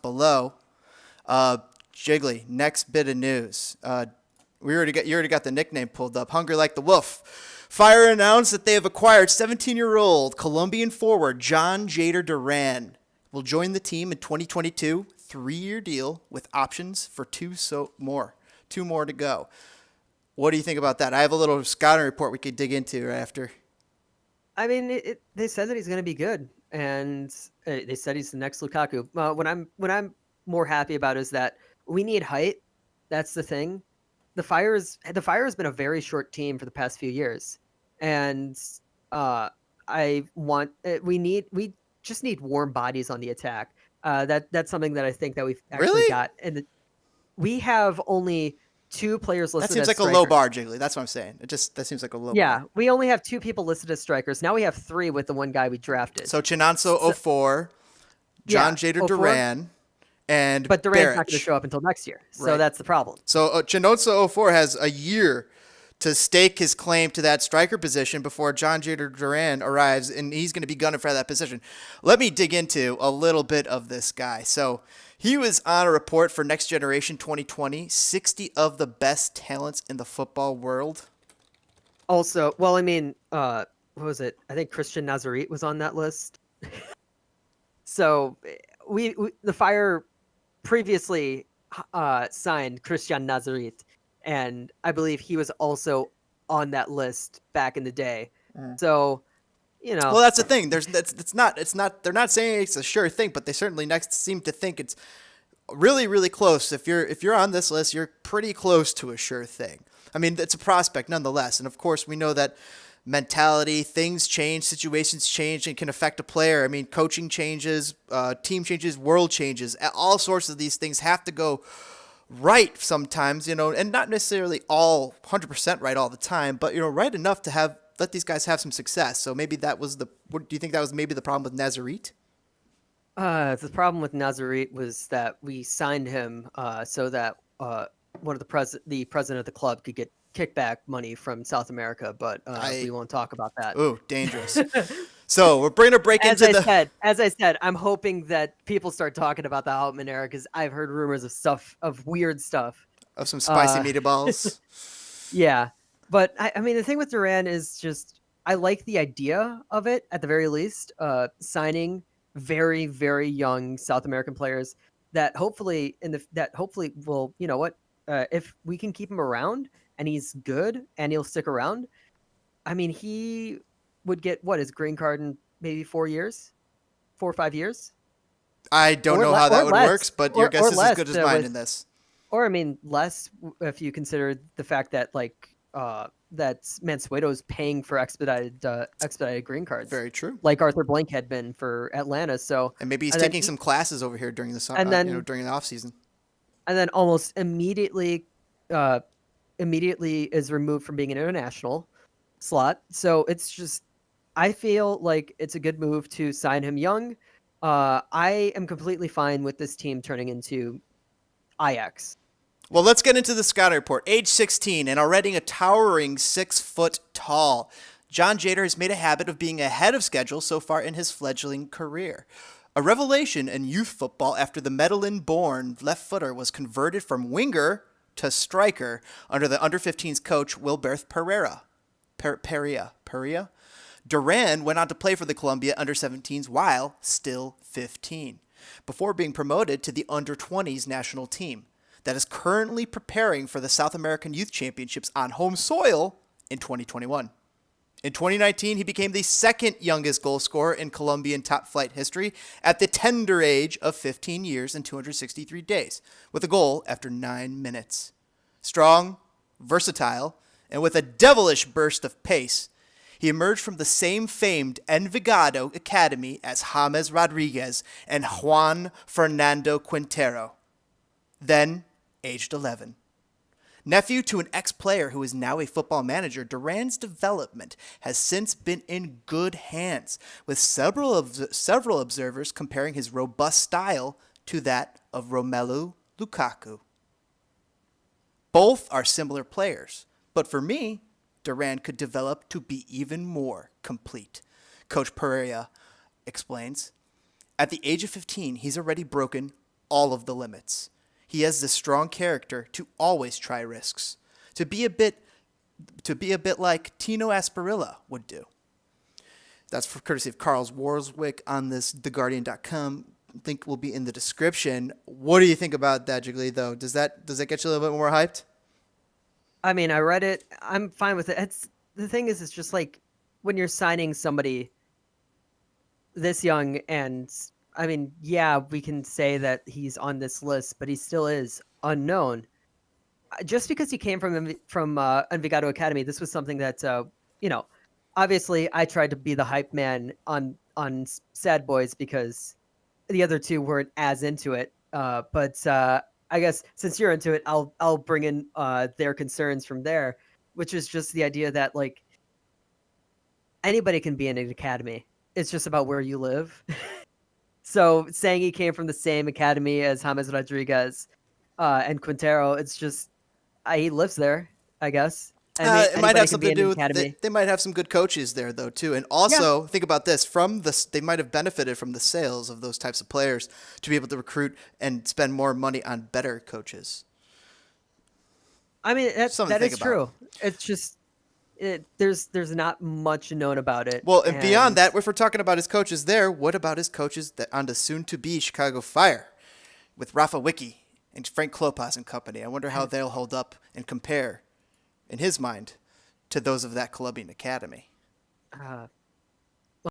below. Jiggly, next bit of news. You already got the nickname pulled up. Hungry like the wolf. Fire announced that they have acquired 17-year-old Colombian forward Jhon Jader Duran. Will join the team in 2022, 3-year deal with options for two more to go. What do you think about that? I have a little scouting report we could dig into right after. I mean, they said that he's going to be good, and they said he's the next Lukaku. What I'm more happy about is that we need height. That's the thing. The Fire has been a very short team for the past few years, and we just need warm bodies on the attack. That's something that I think that we've actually Really? got, and we have only 2 players That listed seems as like a strikers. low bar, Jiggly. That's what I'm saying. That seems like a low Yeah, bar. we only have 2 people listed as strikers. Now we have 3 with the one guy we drafted. So Chinonso 04, Jhon Jader 04, Duran, and but Duran's not going to Beric. show up until next year. So Right. that's the problem. So Chinonso 04 has a year to stake his claim to that striker position before Jhon Jader Duran arrives, and he's going to be gunning for that position. Let me dig into a little bit of this guy. So he was on a report for Next Generation 2020, 60 of the best talents in the football world. Also, well, I mean, what was it? I think Christian Nazarit was on that list. So the Fire previously signed Christian Nazarit, and I believe he was also on that list back in the day. So, Well, that's the thing. It's not. They're not saying it's a sure thing, but they certainly next seem to think it's really, really close. If you're on this list, you're pretty close to a sure thing. I mean, it's a prospect nonetheless, and of course, we know that mentality, things change, situations change, and can affect a player. I mean, coaching changes, team changes, world changes. All sorts of these things have to go right sometimes, and not necessarily all 100% right all the time, but right enough to let these guys have some success. So maybe what do you think that was maybe the problem with Nazarit? The problem with Nazarit was that we signed him so that one of the president of the club could get kickback money from South America, but we won't talk about that. Ooh, dangerous. So we're bringing a break As into I said, I'm hoping that people start talking about the Altman era because I've heard rumors of weird stuff. of some spicy meatballs. Yeah, but I mean, the thing with Duran is just I like the idea of it at the very least, signing very, very young South American players that hopefully will, if we can keep him around and he's good and he'll stick around. I mean, he would get his green card in maybe 4 or 5 years. I don't know how that would work, but your guess is as good as mine in this. Or I mean, less if you consider the fact that that Mansueto's paying for expedited green cards. Very true. Like Arthur Blank had been for Atlanta. So and maybe he's taking some classes over here during the summer, during the off season. And then almost immediately is removed from being an international slot. So it's just, I feel like it's a good move to sign him young. I am completely fine with this team turning into Ajax. Well, let's get into the scouting report. Age 16 and already a towering 6 foot tall. Jhon Jader has made a habit of being ahead of schedule so far in his fledgling career. A revelation in youth football after the Medellin-born left footer was converted from winger to striker under the under-15s coach Wilberth Pereira. Pereira? Duran went on to play for the Colombia under-17s while still 15, before being promoted to the under-20s national team that is currently preparing for the South American Youth Championships on home soil in 2021. In 2019, he became the second youngest goal scorer in Colombian top-flight history at the tender age of 15 years and 263 days, with a goal after 9 minutes. Strong, versatile, and with a devilish burst of pace, he emerged from the same famed Envigado academy as James Rodriguez and Juan Fernando Quintero. Then, aged 11. Nephew to an ex-player who is now a football manager, Duran's development has since been in good hands, with several observers comparing his robust style to that of Romelu Lukaku. Both are similar players, but for me, Duran could develop to be even more complete. Coach Pereira explains, at the age of 15, he's already broken all of the limits. He has the strong character to always try risks, to be a bit like Tino Asparilla would do. That's for courtesy of Carl's Warswick on this TheGuardian.com. Link will be in the description. What do you think about that, Jiggly, though? Does that get you a little bit more hyped? I mean, I read it. I'm fine with it. The thing is, it's just like when you're signing somebody this young, and I mean, yeah, we can say that he's on this list, but he still is unknown. Just because he came from Envigado Academy, this was something that obviously I tried to be the hype man on Sad Boys because the other two weren't as into it. But I guess since you're into it, I'll bring in their concerns from there, which is just the idea that like anybody can be in an academy. It's just about where you live. So saying he came from the same academy as James Rodriguez and Quintero, it's just he lives there, I guess. It might Anybody have can something be to in do an with academy. they might have some good coaches there though too, and also think about this: they might have benefited from the sales of those types of players to be able to recruit and spend more money on better coaches. I mean, Something to that think is about. true. It's just there's not much known about it. Well, and beyond that, if we're talking about his coaches there, what about his coaches on the soon-to-be Chicago Fire with Rafa Wicki and Frank Klopas and company? I wonder how they'll hold up and compare, in his mind, to those of that Colombian academy.